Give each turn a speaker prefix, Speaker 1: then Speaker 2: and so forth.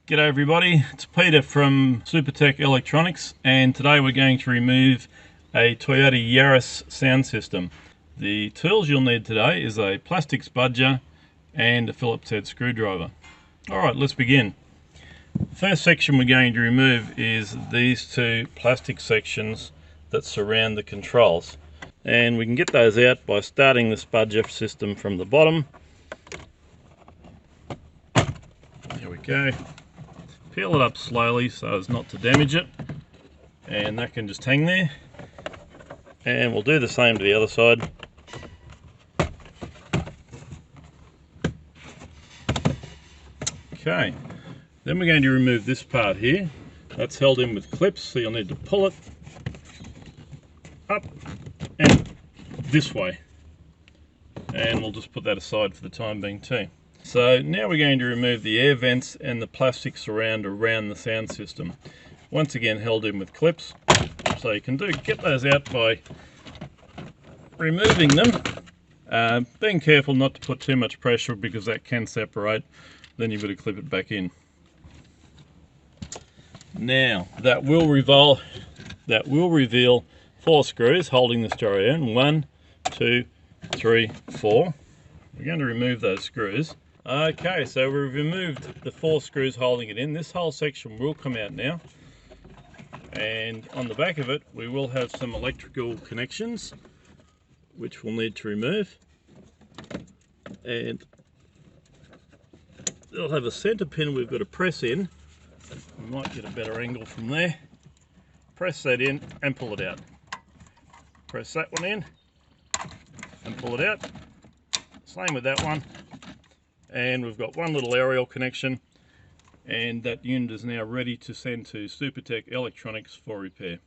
Speaker 1: G'day everybody, it's Peter from Supertech Electronics, and today we're going to remove a Toyota Yaris sound system. The tools you'll need today is a plastic spudger and a Phillips head screwdriver. Alright, let's begin. First section we're going to remove is these two plastic sections that surround the controls. And we can get those out by starting the spudger system from the bottom. There we go. Peel it up slowly so as not to damage it, and that can just hang there. And we'll do the same to the other side. Okay, then we're going to remove this part here. That's held in with clips, so you'll need to pull it up and this way. And we'll just put that aside for the time being too. So now we're going to remove the air vents and the plastic surround around the sound system. Once again held in with clips. So you can get those out by removing them. Being careful not to put too much pressure because that can separate. Then you've got to clip it back in. Now that will reveal 4 screws holding the stereo in. 1, 2, 3, 4. We're going to remove those screws. Okay, so we've removed the 4 screws holding it in. This whole section will come out now. And on the back of it, we will have some electrical connections, which we'll need to remove. And it'll have a center pin we've got to press in. We might get a better angle from there. Press that in and pull it out. Press that one in and pull it out. Same with that one. And we've got one little aerial connection, and that unit is now ready to send to Supertech Electronics for repair.